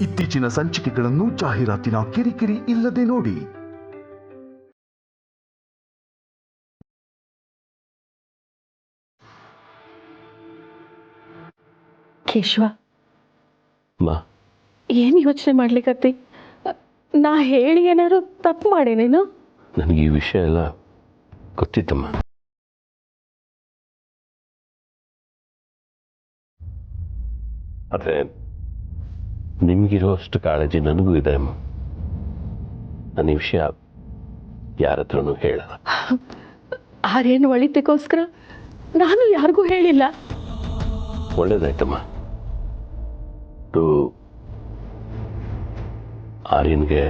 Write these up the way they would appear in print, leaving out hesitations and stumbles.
ಇತ್ತೀಚಿನ ಸಂಚಿಕೆಗಳನ್ನು ಜಾಹೀರಾತಿನ ಕಿರಿಕಿರಿ ಇಲ್ಲದೆ ನೋಡಿ. ಕೇಶವ, ಏನು ಯೋಚನೆ ಮಾಡ್ಲಿಕ್ಕತ್ತಿ? ನಾ ಹೇಳಿ ಏನಾದ್ರು ತಪ್ಪು ಮಾಡೇನೇನು? ನನಗೆ ಈ ವಿಷಯ ಎಲ್ಲ ಗೊತ್ತಿತ್ತಮ್ಮ. ಆದರೆ ನಿಮಗಿರೋ ಅಷ್ಟು ಕಾಳಜಿ ನನಗೂ ಇದೆ ಅಮ್ಮ. ನಾನು ಈ ವಿಷಯ ಯಾರ ಹತ್ರನೂ ಹೇಳಲ್ಲ. ಆರೇನು ಒಳಿತಕ್ಕೋಸ್ಕರ ನಾನು ಯಾರಿಗೂ ಹೇಳಿಲ್ಲ. ಒಳ್ಳೇದಾಯ್ತಮ್ಮ. ಆರ್ಯನ್ಗೆ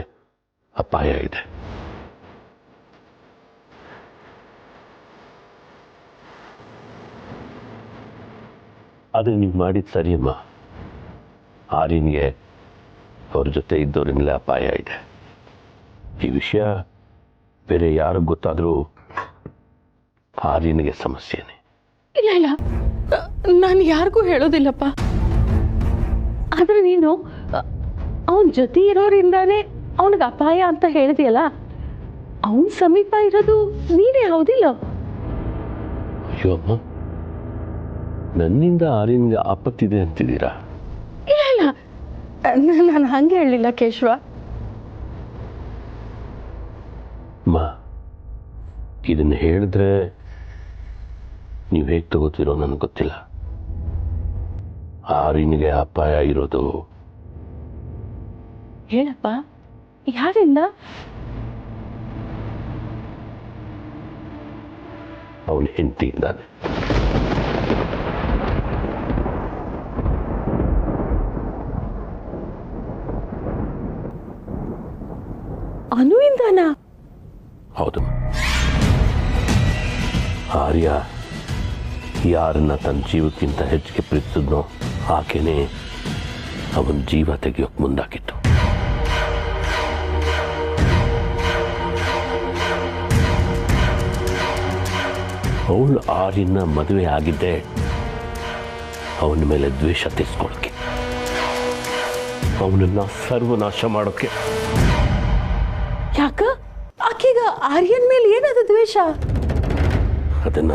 ಅಪಾಯ ಇದೆ. ಆದರೆ ನೀವು ಮಾಡಿದ ಸರಿಯಮ್ಮ. ಆರ್ಯನ್ಗೆ ಅವ್ರ ಜೊತೆ ಇದ್ದವರಿಂದಲೇ ಅಪಾಯ ಇದೆ. ಈ ವಿಷಯ ಬೇರೆ ಯಾರಿಗೆ ಗೊತ್ತಾದರೂ ಆರ್ಯನ್ಗೆ ಸಮಸ್ಯೆನೇ. ಇಲ್ಲ ಇಲ್ಲ, ನಾನು ಯಾರಿಗೂ ಹೇಳೋದಿಲ್ಲಪ್ಪ. ಆದ್ರೆ ನೀನು ಅವನ ಜೊತೆ ಇರೋರಿಂದಾನೇ ಅವನಿಗೆ ಅಪಾಯ ಅಂತ ಹೇಳಿದೆಯಲ್ಲ, ಅವನ ಸಮೀಪ ಇರೋದು ನೀನೇ ಹೌದಿಲ್ಲ? ಅಯ್ಯೋ ಅಮ್ಮ, ನನ್ನಿಂದ ಆರ್ಯನ್ಗೆ ಆಪತ್ತಿದೆ ಅಂತಿದ್ದೀರಾ? ಇಲ್ಲ ಇಲ್ಲ, ನಾನು ಹಂಗೆ ಹೇಳಲಿಲ್ಲ ಕೇಶವ. ಅಮ್ಮ, ಇದನ್ನು ಹೇಳಿದ್ರೆ ನೀವು ಹೇಗೆ ತಗೋತೀರೋ ನನಗೆ ಗೊತ್ತಿಲ್ಲ. ಆರ್ಯನ್ಗೆ ಅಪಾಯ ಇರೋದು ಹೇಳಪ್ಪ, ಯಾರಿಂದ? ಅವನ ಹೆಂಡತಿಯಿಂದಾನೆ. ಅನುವಿಂದನಾ? ಹೌದು. ಆರ್ಯ ಯಾರನ್ನ ತನ್ನ ಜೀವಕ್ಕಿಂತ ಹೆಚ್ಚಿಗೆ ಪ್ರೀತಿಸಿದ್ನೋ ಆಕೆನೇ ಅವನ ಜೀವ ತೆಗೆಯೋಕೆ ಮುಂದಾಕಿತ್ತು. ಅವಳು ಆರ್ಯನ ಮದುವೆ ಆಗಿದ್ದೆ ಅವನ ಮೇಲೆ ದ್ವೇಷ ತೀರಿಸ್ಕೊಳ್ಳೋಕೆ, ಅವನನ್ನ ಸರ್ವನಾಶ ಮಾಡೋಕೆ. ಯಾಕ ಆಕೆಗ ಆರ್ಯನ್ ಮೇಲೆ ಏನದು ದ್ವೇಷ? ಅದನ್ನ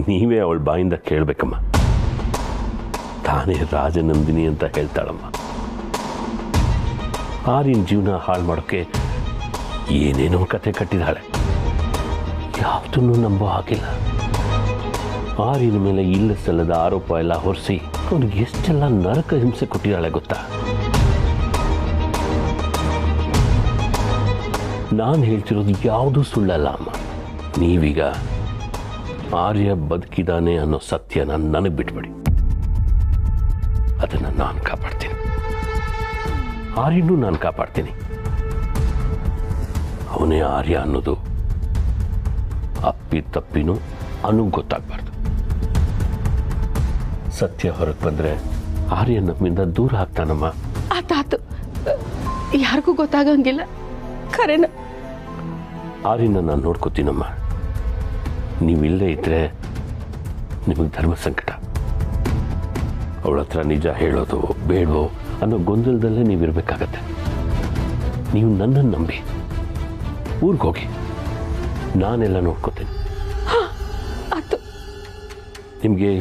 ನೀವೇ ಅವಳ ಬಾಯಿಂದ ಕೇಳಬೇಕಮ್ಮ. ತಾನೇ ರಾಜನಂದಿನಿ ಅಂತ ಹೇಳ್ತಾಳಮ್ಮ. ಆರ್ಯನ ಜೀವನ ಹಾಳು ಮಾಡೋಕ್ಕೆ ಏನೇನೋ ಕತೆ ಕಟ್ಟಿದಾಳೆ. ಯಾವುದನ್ನು ನಂಬೋ ಹಾಗಿಲ್ಲ. ಆರ್ಯನ ಮೇಲೆ ಇಲ್ಲ ಸಲ್ಲದ ಆರೋಪ ಎಲ್ಲ ಹೊರಿಸಿ ಅವನಿಗೆ ಎಷ್ಟೆಲ್ಲ ನರಕ ಹಿಂಸೆ ಕೊಟ್ಟಿದ್ದಾಳೆ ಗೊತ್ತಾ? ನಾನು ಹೇಳ್ತಿರೋದು ಯಾವುದೂ ಸುಳ್ಳಲ್ಲ ಅಮ್ಮ. ನೀವೀಗ ಆರ್ಯ ಬದುಕಿದಾನೆ ಅನ್ನೋ ಸತ್ಯನ ನನಗೆ ಬಿಟ್ಬಿಡಿ. ಅದನ್ನು ನಾನು ಕಾಪಾಡ್ತೀನಿ. ಆರ್ಯನೂ ನಾನು ಕಾಪಾಡ್ತೀನಿ. ಅವನೇ ಆರ್ಯ ಅನ್ನೋದು ಅಪ್ಪಿ ತಪ್ಪಿನೂ ಅನ್ನೋದು ಗೊತ್ತಾಗಬಾರ್ದು. ಸತ್ಯ ಹೊರಗೆ ಬಂದರೆ ಆರ್ಯ ನಮ್ಮಿಂದ ದೂರ ಆಗ್ತಾನಮ್ಮ. ಆತಾತು, ಯಾರಿಗೂ ಗೊತ್ತಾಗಂಗಿಲ್ಲ. ಖರೇನ ಆರ್ಯನ ನಾನು ನೋಡ್ಕೋತೀನಮ್ಮ. ನೀವಿಲ್ಲೇ ಇದ್ರೆ ನಿಮಗೆ ಧರ್ಮ ಸಂಕಟ. ಅವಳ ಹತ್ರ ನಿಜ ಹೇಳೋದು ಬೇಡವೋ ಅನ್ನೋ ಗೊಂದಲದಲ್ಲೇ ನೀವಿರಬೇಕಾಗತ್ತೆ. ನೀವು ನನ್ನನ್ನು ನಂಬಿ ಊರಿಗೆ ಹೋಗಿ, ನಾನೆಲ್ಲ ನೋಡ್ಕೋತೀನಿ. ಆತು. ನಿಮಗೆ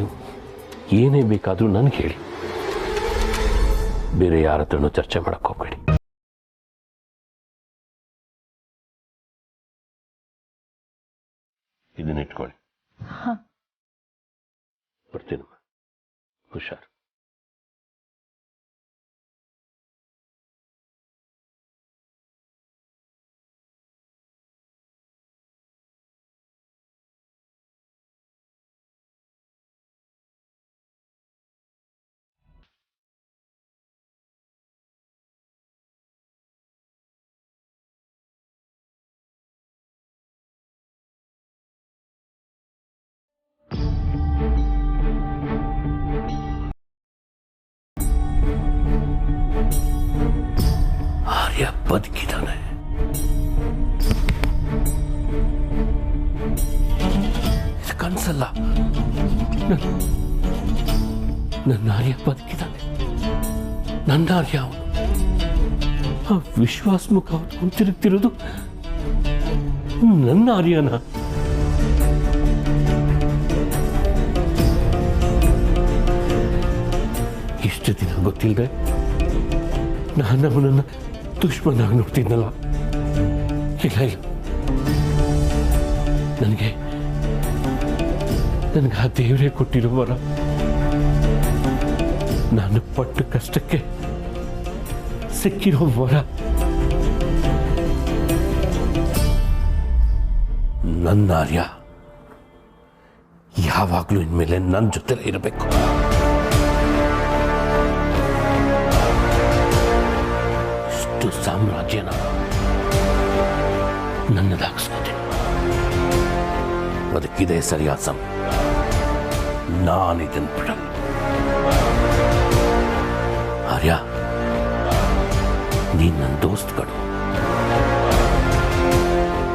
ಏನೇ ಬೇಕಾದರೂ ನನಗೆ ಹೇಳಿ. ಬೇರೆ ಯಾರ ಹತ್ರನೂ ಚರ್ಚೆ ಮಾಡಕ್ಕೆ ಹೋಗಬೇಡಿ. ಇದನ್ನ ಇಟ್ಕೊಳ್ಳಿ. ಬರ್ತೀನಮ್ಮ. ಹುಷಾರು. ಆರ್ಯ ಬದುಕಿದ್ದಾನೆ. ಇದು ಕನಸಲ್ಲ. ನನ್ನ ಆರ್ಯ ಬದುಕಿದ್ದಾನೆ. ನನ್ನ ಆರ್ಯ ಅವನು. ಆ ವಿಶ್ವಾಸ ಮುಖ ತಿರುಗ್ತಿರೋದು ನನ್ನ ಆರ್ಯನ. ಇಷ್ಟು ದಿನ ಗೊತ್ತಿಲ್ಲದೆ ನಾನು ಅವನನ್ನು ದುಶ್ಮನಾಗಿ ನೋಡ್ತಿದ್ನಲ್ಲ. ಇಲ್ಲ ಇಲ್ಲ, ನನಗೆ ಆ ದೇವರೇ ಕೊಟ್ಟಿರೋ ವರ. ನಾನು ಪಟ್ಟ ಕಷ್ಟಕ್ಕೆ ಸಿಕ್ಕಿರೋ ವರ. ನನ್ನ ಆರ್ಯ ಯಾವಾಗಲೂ ಇನ್ಮೇಲೆ ನನ್ನ ಜೊತೆಲೇ ಇರಬೇಕು. ಇಷ್ಟು ಸಾಮ್ರಾಜ್ಯನ ನನ್ನದಾಗಿಸ್ಕೋತೀನಿ. ಅದಕ್ಕಿದೆ ಸರಿಯಾದ ಸಮಯ. ನಾನಿದನ್ನು ಬಿಡಲ್ಲ. ಆರ್ಯ, ನೀನ್ ನನ್ನ ದೋಸ್ತ್ಗಳು.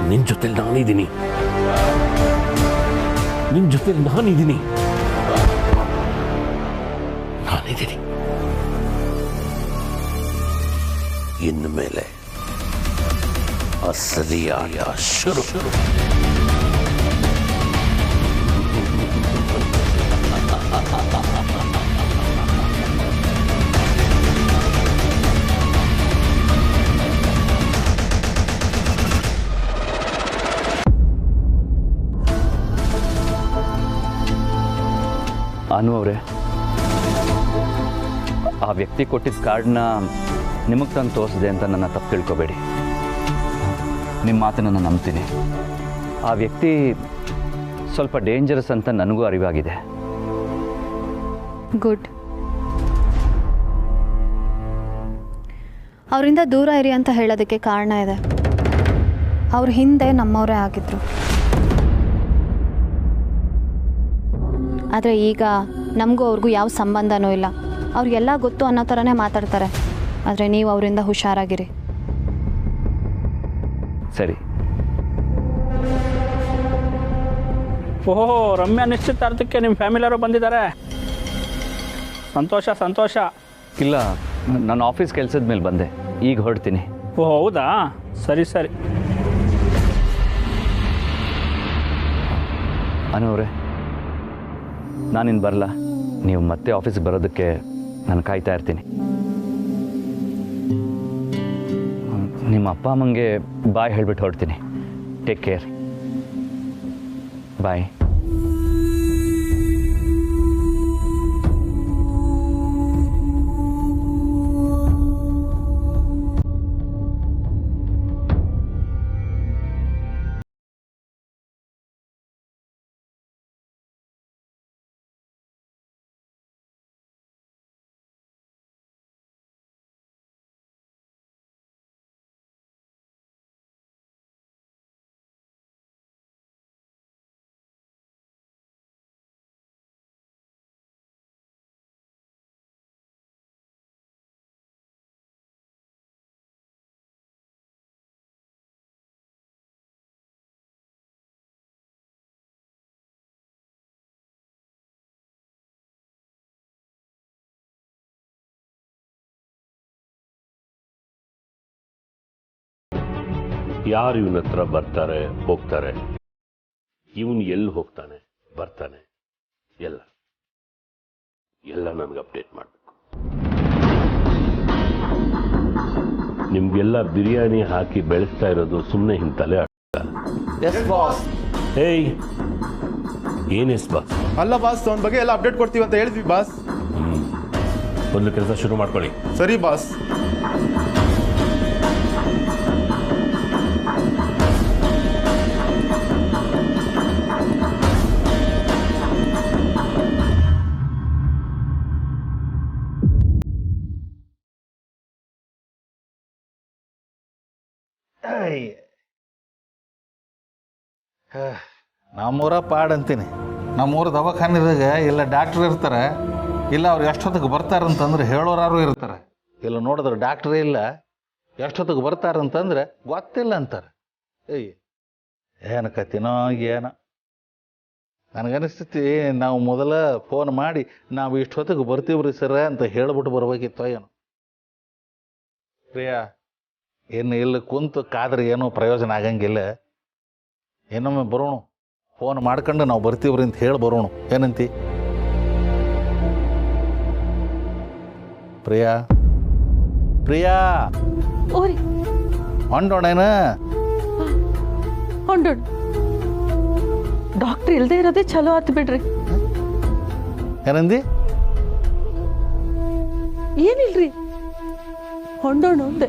ನಿನ್ ಜೊತೆಲಿ ನಾನಿದ್ದೀನಿ. ಇನ್ಮೇಲೆ ಅಸಲಿ ಆರ್ಯ ಶುರು. ಅನು ಅವರೇ, ಆ ವ್ಯಕ್ತಿ ಕೊಟ್ಟಿದ್ದ ಕಾರ್ಡ್ನ ನಿಮಗೆ ತಂದು ತೋರಿಸಿದೆ ಅಂತ ನನ್ನ ತಪ್ಪು ತಿಳ್ಕೊಬೇಡಿ. ನಿಮ್ಮ ಮಾತನ್ನು ನಾನು ನಂಬ್ತೀನಿ. ಆ ವ್ಯಕ್ತಿ ಸ್ವಲ್ಪ ಡೇಂಜರಸ್ ಅಂತ ನನಗೂ ಅರಿವಾಗಿದೆ. ಗುಡ್. ಅವರಿಂದ ದೂರ ಇರಿ ಅಂತ ಹೇಳೋದಕ್ಕೆ ಕಾರಣ ಇದೆ. ಅವ್ರ ಹಿಂದೆ ನಮ್ಮವರೇ ಆಗಿದ್ರು. ಆದರೆ ಈಗ ನಮಗೂ ಅವ್ರಿಗೂ ಯಾವ ಸಂಬಂಧನೂ ಇಲ್ಲ. ಅವ್ರಿಗೆಲ್ಲ ಗೊತ್ತು ಅನ್ನೋ ಥರನೇ ಮಾತಾಡ್ತಾರೆ. ಆದರೆ ನೀವು ಅವರಿಂದ ಹುಷಾರಾಗಿರಿ. ಸರಿ. ಓಹೋ, ರಮ್ಯಾ ನಿಶ್ಚಿತಾರ್ಥಕ್ಕೆ ನಿಮ್ಮ ಫ್ಯಾಮಿಲಿಯವರು ಬಂದಿದ್ದಾರೆ. ಸಂತೋಷ ಸಂತೋಷ. ಇಲ್ಲ, ನಾನು ಆಫೀಸ್ ಕೆಲಸದ ಮೇಲೆ ಬಂದೆ, ಈಗ ಹೊರಡ್ತೀನಿ. ಓಹ್ ಹೌದಾ, ಸರಿ ಸರಿ. ಅನು ಅವರೇ, ನಾನಿನ್ನು ಬರಲ್ಲ. ನೀವು ಮತ್ತೆ ಆಫೀಸ್ಗೆ ಬರೋದಕ್ಕೆ ನಾನು ಕಾಯ್ತಾ ಇರ್ತೀನಿ. ನಿಮ್ಮ ಅಪ್ಪ ಅಮ್ಮಂಗೆ ಬಾಯ್ ಹೇಳಿಬಿಟ್ಟು ಹೊರಡ್ತೀನಿ. Take care. ಬಾಯ್. ಯಾರು ಇವನ ಹತ್ರ ಬರ್ತಾರೆ ಹೋಗ್ತಾರೆ, ಇವನು ಎಲ್ಲಿ ಹೋಗ್ತಾನೆ ಬರ್ತಾನೆ, ಎಲ್ಲ ನನಗೆ ಅಪ್ಡೇಟ್ ಮಾಡಬೇಕು. ನಿಮ್ಗೆಲ್ಲ ಬಿರಿಯಾನಿ ಹಾಕಿ ಬೆಳೆಸ್ತಾ ಇರೋದು ಸುಮ್ಮನೆ ಹಿಂಗೆ ತಲೆ ಏಯ್, ಏನೆಸ್ ಬಾಸ್? ಅಲ್ಲ ಬಾಸ್, ಅವನ ಬಗ್ಗೆ ಎಲ್ಲ ಅಪ್ಡೇಟ್ ಕೊಡ್ತೀವಿ ಅಂತ ಹೇಳಿದ್ವಿ ಬಾಸ್. ಒಂದು ಕೆಲಸ ಶುರು ಮಾಡ್ಕೊಳ್ಳಿ. ಸರಿ ಬಾಸ್. ನಮ್ಮೂರ ಪಾಡ್ ಅಂತೀನಿ. ನಮ್ಮೂರ ದವಾಖಾನಿದಾಗ ಇಲ್ಲ ಡಾಕ್ಟ್ರ್ ಇರ್ತಾರೆ, ಇಲ್ಲ ಅವ್ರು ಎಷ್ಟೊತ್ತಿಗೆ ಬರ್ತಾರಂತಂದ್ರೆ ಹೇಳೋರಾರು ಇರ್ತಾರೆ. ಇಲ್ಲ ನೋಡಿದ್ರೆ ಡಾಕ್ಟ್ರೇ ಇಲ್ಲ, ಎಷ್ಟೊತ್ತಿಗೆ ಬರ್ತಾರಂತಂದ್ರೆ ಗೊತ್ತಿಲ್ಲ ಅಂತಾರೆ. ಏನು ಕತ್ತಿನೋ ಏನೋ. ನನಗನಿಸ್ತೈತಿ ನಾವು ಮೊದಲ ಫೋನ್ ಮಾಡಿ ನಾವು ಇಷ್ಟೊತ್ತಿಗೆ ಬರ್ತೀವ್ರಿ ಸರ ಅಂತ ಹೇಳ್ಬಿಟ್ಟು ಬರ್ಬೇಕಿತ್ತು ಏನೋ. ಪ್ರಿಯಾ, ಇನ್ನು ಇಲ್ಲಿ ಕುಂತು ಕಾದ್ರೆ ಏನೂ ಪ್ರಯೋಜನ ಆಗಂಗಿಲ್ಲ. ಇನ್ನೊಮ್ಮೆ ಬರೋಣ, ಫೋನ್ ಮಾಡ್ಕೊಂಡು ನಾವು ಬರ್ತೀವ್ರಿ ಅಂತ ಹೇಳಿ ಬರೋಣ. ಏನಂತಿ ಪ್ರಿಯಾ? ಪ್ರಿಯಾ ಓರಿ ಹೊಂಡೋಣೇನ? ಹೊಂಡೋಣ. ಡಾಕ್ಟ್ರ್ ಇಲ್ಲದೆ ಇರೋದೇ ಚಲೋ ಆತು ಬಿಡ್ರಿ. ಏನಂದಿ? ಏನಿಲ್ರಿ, ಹೊಂಡೋಣ ಅಂದೆ.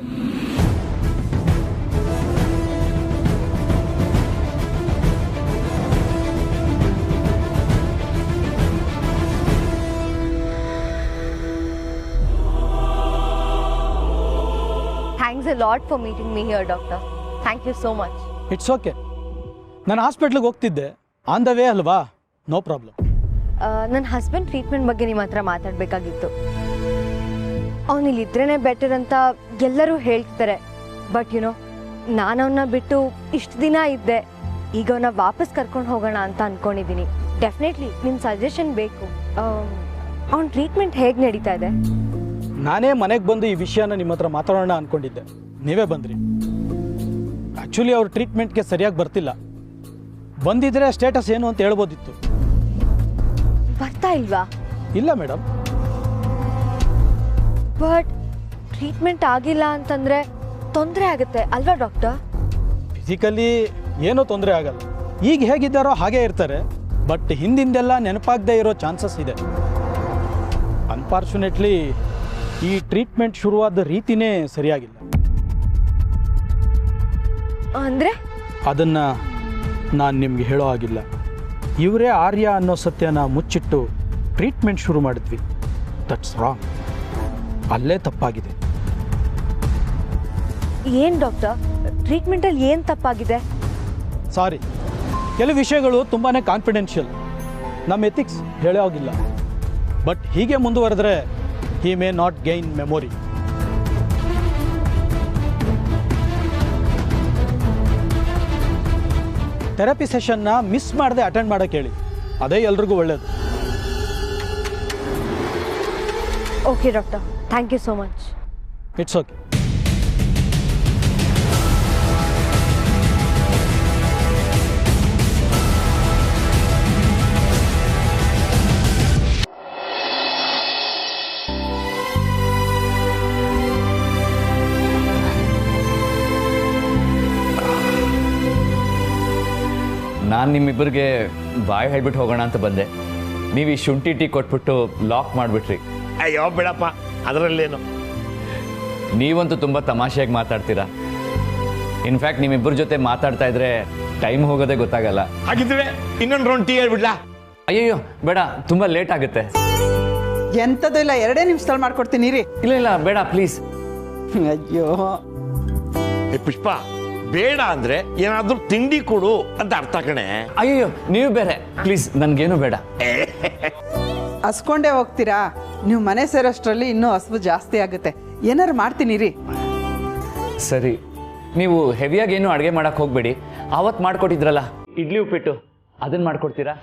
Thanks a lot for meeting me here, doctor. Thank you so much. It's okay. ನಾನು ಹಾಸ್ಪಿಟ್ಲಿಗೆ ಹೋಗ್ತಿದ್ದೆ, ಆನ್ ದ ವೇ ಅಲ್ವಾ, ನೋ ಪ್ರಾಬ್ಲಮ್. ನನ್ನ ಹಸ್ಬೆಂಡ್ ಟ್ರೀಟ್ಮೆಂಟ್ ಬಗ್ಗೆ ನಿಮ್ಮ ಹತ್ರ ಮಾತಾಡಬೇಕಾಗಿತ್ತು. ಅವನಿಲ್ಲಿದ್ರೇ ಬೆಟರ್ ಅಂತ ಎಲ್ಲರೂ ಹೇಳ್ತಾರೆ. ಬಟ್ ನಾನು ಅವನ್ನ ಬಿಟ್ಟು ಇಷ್ಟು ದಿನ ಇದ್ದೆ. ಈಗ ಅವನ್ನ ವಾಪಸ್ ಕರ್ಕೊಂಡು ಹೋಗೋಣ ಅಂತ ಅಂದ್ಕೊಂಡಿದ್ದೀನಿ. ಡೆಫಿನೆಟ್ಲಿ ನಿಮ್ಮ ಸಜೆಷನ್ ಬೇಕು. ಅವ್ನ ಟ್ರೀಟ್ಮೆಂಟ್ ಹೇಗೆ ನಡೀತಾ ಇದೆ? ನಾನೇ ಮನೆಗೆ ಬಂದು ಈ ವಿಷಯನ ನಿಮ್ಮ ಹತ್ರ ಮಾತಾಡೋಣ ಅಂದ್ಕೊಂಡಿದ್ದೆ, ನೀವೇ ಬಂದ್ರಿ. ಆ್ಯಕ್ಚುಲಿ ಅವ್ರ ಟ್ರೀಟ್ಮೆಂಟ್ಗೆ ಸರಿಯಾಗಿ ಬರ್ತಿಲ್ಲ. ಬಂದಿದ್ರೆ ಸ್ಟೇಟಸ್ ಏನು ಅಂತ ಹೇಳ್ಬೋದಿತ್ತು. ಬರ್ತಾ ಇಲ್ವಾ? ಇಲ್ಲ ಮೇಡಮ್. ಬಟ್ ಟ್ರೀಟ್ಮೆಂಟ್ ಆಗಿಲ್ಲ ಅಂತಂದರೆ ತೊಂದರೆ ಆಗುತ್ತೆ ಅಲ್ವಾ ಡಾಕ್ಟರ್? ಫಿಸಿಕಲಿ ಏನೂ ತೊಂದರೆ ಆಗಲ್ಲ. ಈಗ ಹೇಗಿದ್ದಾರೋ ಹಾಗೇ ಇರ್ತಾರೆ. ಬಟ್ ಹಿಂದಿಂದೆಲ್ಲ ನೆನಪಾಗದೇ ಇರೋ ಚಾನ್ಸಸ್ ಇದೆ. ಅನ್ಫಾರ್ಚುನೇಟ್ಲಿ ಈ ಟ್ರೀಟ್ಮೆಂಟ್ ಶುರುವಾದ ರೀತಿನೇ ಸರಿಯಾಗಿಲ್ಲ. ಅಂದರೆ ಅದನ್ನು ನಾನು ನಿಮಗೆ ಹೇಳೋ ಆಗಿಲ್ಲ. ಇವರೇ ಆರ್ಯ ಅನ್ನೋ ಸತ್ಯನ ಮುಚ್ಚಿಟ್ಟು ಟ್ರೀಟ್ಮೆಂಟ್ ಶುರು ಮಾಡಿದ್ವಿ. That's wrong. ಅಲ್ಲೇ ತಪ್ಪಾಗಿದೆ. ಏನು ಡಾಕ್ಟರ್, ಟ್ರೀಟ್ಮೆಂಟಲ್ಲಿ ಏನು ತಪ್ಪಾಗಿದೆ? ಸಾರಿ, ಕೆಲವು ವಿಷಯಗಳು ತುಂಬಾ ಕಾನ್ಫಿಡೆನ್ಷಿಯಲ್, ನಮ್ಮ ಎಥಿಕ್ಸ್ ಹೇಳೋ ಆಗಿಲ್ಲ. ಬಟ್ ಹೀಗೆ ಮುಂದುವರೆದ್ರೆ he may not gain memory. Therapy ಸೆಷನ್ನ ಮಿಸ್ ಮಾಡದೆ ಅಟೆಂಡ್ ಮಾಡೋಕ್ಕೆ ಹೇಳಿ, ಅದೇ ಎಲ್ರಿಗೂ ಒಳ್ಳೆಯದು. Okay doctor, thank you so much. It's okay. ನಾನು ನಿಮ್ಮಿಬ್ಬರಿಗೆ ಬಾಯ್ ಹೇಳ್ಬಿಟ್ಟು ಹೋಗೋಣ ಅಂತ ಬಂದೆ. ನೀವು ಈ ಶುಂಠಿ ಟೀ ಕೊಟ್ಬಿಟ್ಟು ಲಾಕ್ ಮಾಡಿಬಿಟ್ರಿ. ಅಯ್ಯೋ ಬಿಡಪ್ಪ, ಅದರಲ್ಲೇನು. ನೀವಂತೂ ತುಂಬ ತಮಾಷೆಯಾಗಿ ಮಾತಾಡ್ತೀರಾ. ಇನ್ಫ್ಯಾಕ್ಟ್ ನಿಮ್ಮಿಬ್ಬರ ಜೊತೆ ಮಾತಾಡ್ತಾ ಇದ್ರೆ ಟೈಮ್ ಹೋಗೋದೇ ಗೊತ್ತಾಗಲ್ಲ. ಹಾಗಿದ್ರೆ ಇನ್ನೊಂದು ರೌಂಡ್ ಟೀ ಹೇಳ್ಬಿಡ್ಲಾ? ಅಯ್ಯಯ್ಯೋ ಬೇಡ, ತುಂಬ ಲೇಟ್ ಆಗುತ್ತೆ. ಎಂಥದ್ದು ಇಲ್ಲ, 2 ನಿಮಿಷದಲ್ಲಿ ಮಾಡ್ಕೊಡ್ತೀನಿ ರೀ. ಇಲ್ಲ ಇಲ್ಲ ಬೇಡ ಪ್ಲೀಸ್. ಅಯ್ಯೋ ಪುಷ್ಪ, ಬೇಡ ಅಂದ್ರೆ ಏನಾದ್ರೂ ತಿಂಡಿ ಕೊಡು ಅಂತ ಅರ್ಥ ಕಣೆ. ಅಯ್ಯಯ್ಯೋ ನೀವು ಬೇರೆ, ಪ್ಲೀಸ್ ನನ್ಗೇನು ಬೇಡ. ಹಸ್ಕೊಂಡೇ ಹೋಗ್ತೀರಾ? ನೀವು ಮನೆ ಸೇರೋಷ್ಟರಲ್ಲಿ ಇನ್ನೂ ಹಸ್ವು ಜಾಸ್ತಿ ಆಗುತ್ತೆ. ಏನಾರು ಮಾಡ್ತೀನಿ ರೀ. ಸರಿ, ನೀವು ಹೆವಿಯಾಗಿ ಏನು ಅಡುಗೆ ಮಾಡಕ್ಕೆ ಹೋಗ್ಬೇಡಿ. ಆವತ್ತು ಮಾಡ್ಕೊಟ್ಟಿದ್ರಲ್ಲ ಇಡ್ಲಿ ಉಪ್ಪಿಟ್ಟು, ಅದನ್ನ ಮಾಡ್ಕೊಡ್ತೀರಾ?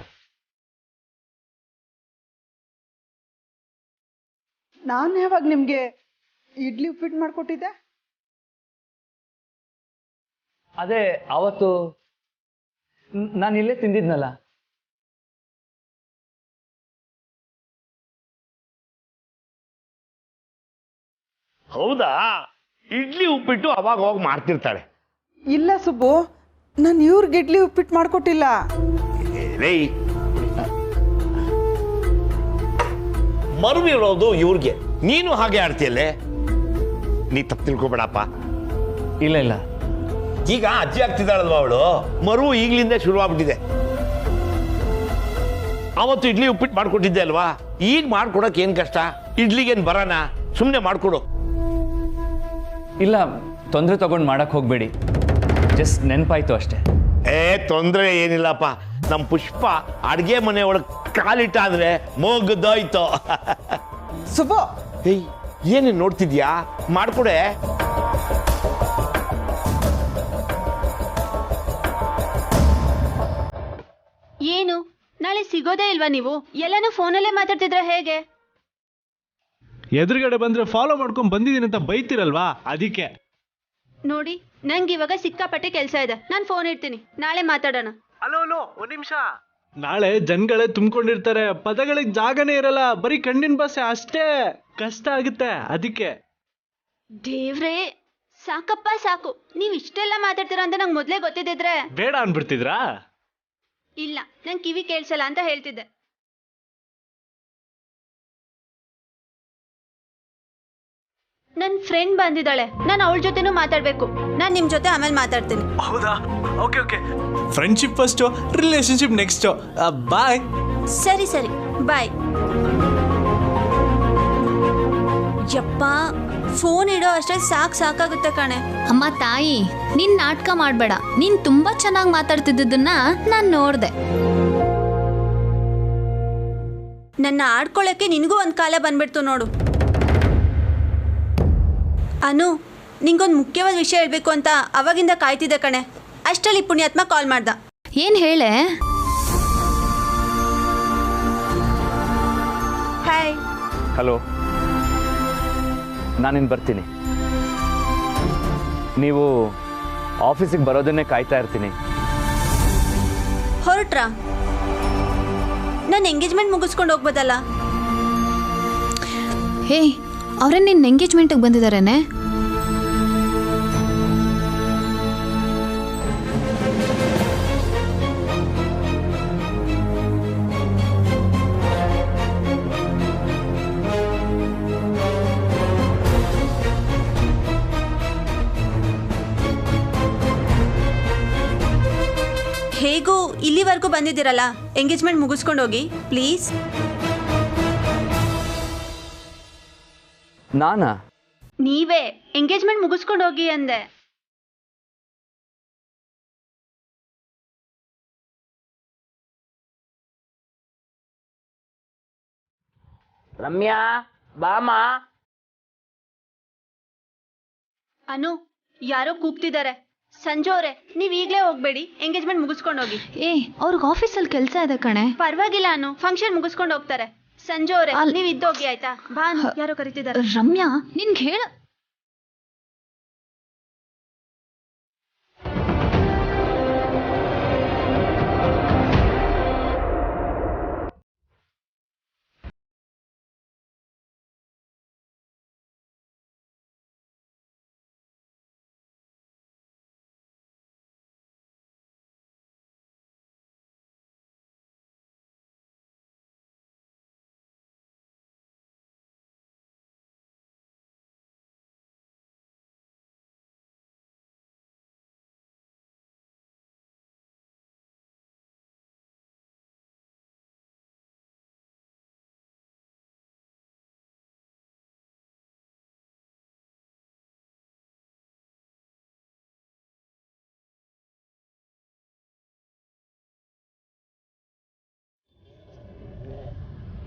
ನಾನು ಯಾವಾಗ ನಿಮಗೆ ಇಡ್ಲಿ ಉಪ್ಪಿಟ್ಟು ಮಾಡಿಕೊಟ್ಟಿದ್ದೆ? ಅದೇ ಅವತ್ತು ನಾನು ಇಲ್ಲೇ ತಿಂದಿದ್ನಲ್ಲ. ಹೌದಾ? ಇಡ್ಲಿ ಉಪ್ಪಿಟ್ಟು ಅವಾಗ ಹೋಗಿ ಮಾಡ್ತಿರ್ತಾಳೆ. ಇಲ್ಲ ಸುಬ್ಬು, ನಾನು ಇವ್ರಿಗೆ ಇಡ್ಲಿ ಉಪ್ಪಿಟ್ಟು ಮಾಡಿಕೊಟ್ಟಿಲ್ಲ. ರೇ, ಮರುವಿರೋದು ಇವ್ರಿಗೆ, ನೀನು ಹಾಗೆ ಆಡ್ತೀಯಲ್ಲೇ. ನೀ ತಪ್ಪು ತಿಳ್ಕೊಬೇಡಪ್ಪ. ಇಲ್ಲ ಇಲ್ಲ, ಈಗ ಅಜ್ಜಿ ಆಗ್ತಿದ್ದಾಳಲ್ವ ಅವಳು, ಮರು ಈಗಲಿಂದ ಶುರುವಾಗ್ಬಿಟ್ಟಿದೆ. ಅವತ್ತು ಇಡ್ಲಿ ಉಪ್ಪಿಟ್ಟು ಮಾಡ್ಕೊಟ್ಟಿದ್ದೆ ಅಲ್ವಾ, ಈಗ ಮಾಡ್ಕೊಡಕ್ಕೆ ಏನು ಕಷ್ಟ? ಇಡ್ಲಿಗೇನು ಬರೋಣ, ಸುಮ್ಮನೆ ಮಾಡ್ಕೊಡು. ಇಲ್ಲ ತೊಂದರೆ ತಗೊಂಡು ಮಾಡಕ್ಕೆ ಹೋಗಬೇಡಿ, ಜಸ್ಟ್ ನೆನಪಾಯ್ತು ಅಷ್ಟೇ. ತೊಂದರೆ ಏನಿಲ್ಲಪ್ಪ. ನಮ್ಮ ಪುಷ್ಪ ಅಡುಗೆ ಮನೆ ಒಳಗೆ ಕಾಲಿಟ್ಟ ಅಂದ್ರೆ ಮುಗ್ದೋಯ್ತು. ಸುಬ್ಬು, ಏಯ್ ಏನೇನು ನೋಡ್ತಿದ್ಯಾ? ಮಾಡ್ಕೊಡೆ. ಏನು ನಾಳೆ ಸಿಗೋದೇ ಇಲ್ವಾ ನೀವು? ಎಲ್ಲಾನು ಫೋನಲ್ಲೇ ಮಾತಾಡ್ತಿದ್ರೆ ಹೇಗೆ? ಎದುರುಗಡೆ ಬಂದ್ರೆ ಫಾಲೋ ಮಾಡ್ಕೊಂಡು ಬಂದಿದ್ದೀನಿ ಅಂತ ಬೈತಿರಲ್ವಾ, ಅದಕ್ಕೆ. ನೋಡಿ, ನಂಗೆ ಇವಾಗ ಸಿಕ್ಕಾಪಟ್ಟೆ ಕೆಲಸ ಇದೆ, ನಾನು ಫೋನ್ ಇಡ್ತೀನಿ, ನಾಳೆ ಮಾತಾಡೋಣ. ಹಲೋ ಒಂದ್ ನಿಮಿಷ. ನಾಳೆ ಜನಗಳೇ ತುಂಬಿಕೊಂಡಿರ್ತಾರೆ, ಪದಗಳಿಗೆ ಜಾಗನೇ ಇರಲ್ಲ, ಬರೀ ಕಣ್ಣಿನ ಭಾಷೆ ಅಷ್ಟೇ, ಕಷ್ಟ ಆಗುತ್ತೆ, ಅದಕ್ಕೆ. ದೇವ್ರೇ, ಸಾಕಪ್ಪ ಸಾಕು, ನೀವ್ ಇಷ್ಟೆಲ್ಲ ಮಾತಾಡ್ತೀರಾ ಅಂತ ನಂಗೆ ಮೊದ್ಲೇ ಗೊತ್ತಿದ್ದಿದ್ರೆ ಬೇಡ ಅನ್ಬಿಡ್ತಿದ್ರಾ? ಇಲ್ಲ, ನಂಗೆ ಕಿವಿ ಕೇಳಿಸಲ್ಲ ಅಂತ ಹೇಳ್ತಿದ್ದೆ. ನನ್ನ ಫ್ರೆಂಡ್ ಬಂದಿದ್ದಾಳೆ, ನಾನು ಅವಳ ಜೊತೆನೂ ಮಾತಾಡ್ಬೇಕು. ನಾನು ನಿಮ್ ಜೊತೆ ಆಮೇಲೆ ಮಾತಾಡ್ತೀನಿ. ಹೌದಾ? Okay. Friendship first, relationship next. Bye. ಸರಿ ಬಾಯ್. ಯಪ್ಪ, ಫೋನ್ ಇಡೋ ಅಷ್ಟೇ ಸಾಕಾಗುತ್ತೆ ಕಣೆ. ಅಮ್ಮ ತಾಯಿ, ನೀನ್ ನಾಟಕ ಮಾಡ್ಬೇಡ. ನೀನ್ ತುಂಬಾ ಚೆನ್ನಾಗಿ ಮಾತಾಡ್ತಿದ್ದನ್ನ ನಾನ್ ನೋಡ್ದೆ. ನನ್ನ ಆಡ್ಕೊಳ್ಳೋಕ್ಕೆ ನಿನಗೂ ಒಂದು ಕಾಲ ಬಂದ್ಬಿಡ್ತು ನೋಡು. ಅನು, ನಿಂಗೊಂದು ಮುಖ್ಯವಾದ ವಿಷಯ ಹೇಳ್ಬೇಕು ಅಂತ ಅವಾಗಿಂದ ಕಾಯ್ತಿದ್ದೆ ಕಣೆ. ಅಷ್ಟರಲ್ಲಿ ಪುಣ್ಯಾತ್ಮ ಕಾಲ್ ಮಾಡ್ದ. ಏನ್ ಹೇಳೆ? ಹಾಯ್. ಹಲೋ, ನಾನಿನ್ನು ಬರ್ತೀನಿ. ನೀವು ಆಫೀಸಿಗೆ ಬರೋದನ್ನೇ ಕಾಯ್ತಾ ಇರ್ತೀನಿ. ಹೊರಟ್ರಾ? ನನ್ನ ಎಂಗೇಜ್ಮೆಂಟ್ ಮುಗಿಸ್ಕೊಂಡು ಹೋಗ್ಬೋದಲ್ಲ? ಹೇ, ಅವ್ರೇನು ನಿನ್ನ ಎಂಗೇಜ್ಮೆಂಟಿಗೆ ಬಂದಿದ್ದಾರೇನೆ? ಹೇಗೂ ಇಲ್ಲಿವರೆಗೂ ಬಂದಿದ್ದೀರಲ್ಲ, ಎಂಗೇಜ್ಮೆಂಟ್ ಮುಗಿಸ್ಕೊಂಡು ಹೋಗಿ ಪ್ಲೀಸ್. ನಾನಾ? ನೀವೇ ಎಂಗೇಜ್ಮೆಂಟ್ ಮುಗಿಸ್ಕೊಂಡು ಹೋಗಿ ಅಂದೆ. ರಮ್ಯಾ, ಬಾಮ. ಅನು, ಯಾರೋ ಕೂಗ್ತಿದ್ದಾರೆ. ಸಂಜು ಅವರೇ, ನೀವ್ ಈಗ್ಲೇ ಹೋಗ್ಬೇಡಿ, ಎಂಗೇಜ್ಮೆಂಟ್ ಮುಗಿಸ್ಕೊಂಡು ಹೋಗಿ. ಅವ್ರಿಗೆ ಆಫೀಸಲ್ಲಿ ಕೆಲಸ ಇದೆ ಕಣೆ. ಪರವಾಗಿಲ್ಲ ಅನು, ಫಂಕ್ಷನ್ ಮುಗಿಸ್ಕೊಂಡು ಹೋಗ್ತಾರೆ. ಸಂಜು ಅವರೇ, ನೀವ್ ಇದ್ದೋಗಿ ಆಯ್ತಾ? ಬಾ, ಯಾರೋ ಕರೀತಿದ್ದಾರೆ. ರಮ್ಯಾ, ನಿನ್ಗೆ ಹೇಳ.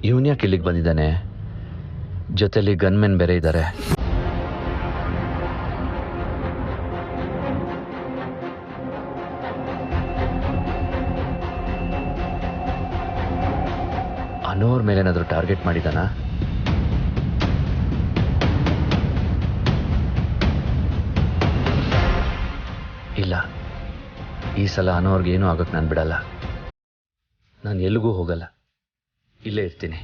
ಇವನ್ಯಾಕೆ ಇಲ್ಲಿಗೆ ಬಂದಿದ್ದಾನೆ? ಜೊತೆಲಿ ಗನ್ಮೆನ್ ಬೇರೆ ಇದ್ದಾರೆ. ಅನೋರ್ ಮೇಲೇನಾದ್ರೂ ಟಾರ್ಗೆಟ್ ಮಾಡಿದಾನ? ಇಲ್ಲ, ಈ ಸಲ ಅನೋರ್ಗೆ ಏನೂ ಆಗೋಕ್ಕೆ ನಾನು ಬಿಡಲ್ಲ. ನಾನು ಎಲ್ಲಿಗೂ ಹೋಗಲ್ಲ, ಇಲ್ಲೇ ಇರ್ತೀನಿ.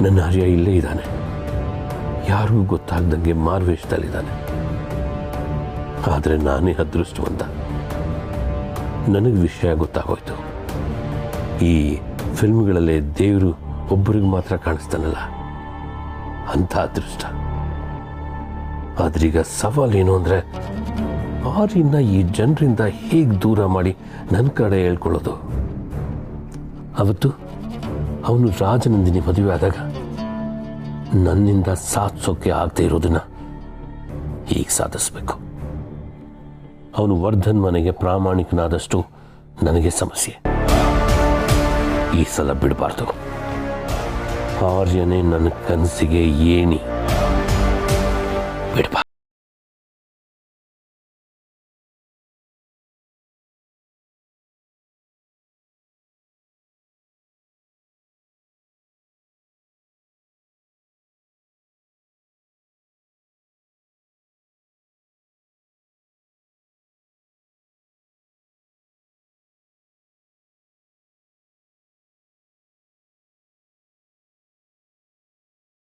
ನನ್ನ ಆರ್ಯ ಇಲ್ಲೇ ಇದ್ದಾನೆ, ಯಾರಿಗೂ ಗೊತ್ತಾಗ್ದಂಗೆ ಮಾರ್ವೇಷದಲ್ಲಿದ್ದಾನೆ. ಆದರೆ ನಾನೇ ಅದೃಷ್ಟವಂತ, ನನಗೆ ವಿಷಯ ಗೊತ್ತಾಗೋಯ್ತು. ಈ ಫಿಲ್ಮ್ಗಳಲ್ಲೇ ದೇವರು ಒಬ್ಬರಿಗೆ ಮಾತ್ರ ಕಾಣಿಸ್ತಾನಲ್ಲ, ಅಂಥ ಅದೃಷ್ಟ. ಆದ್ರೀಗ ಸವಾಲೇನು ಅಂದರೆ, ಆರ್ಯನ ಈ ಜನರಿಂದ ಹೇಗೆ ದೂರ ಮಾಡಿ ನನ್ನ ಕಡೆ ಹೇಳ್ಕೊಳ್ಳೋದು. ಅವತ್ತು ಅವನು ರಾಜನಂದಿನಿ ಮದುವೆ ಆದಾಗ ನನ್ನಿಂದ ಸಾಧಿಸೋಕೆ ಆಗದೆ ಇರೋದನ್ನ ಈಗ ಸಾಧಿಸ್ಬೇಕು. ಅವನು ವರ್ಧನ್ ಮನೆಗೆ ಪ್ರಾಮಾಣಿಕನಾದಷ್ಟು ನನಗೆ ಸಮಸ್ಯೆ. ಈ ಸಲ ಬಿಡಬಾರ್ದು. ಆರ್ಯನೇ ನನ್ನ ಕನಸಿಗೆ ಏಣಿ. ಬಿಡಬಾರ್ದು.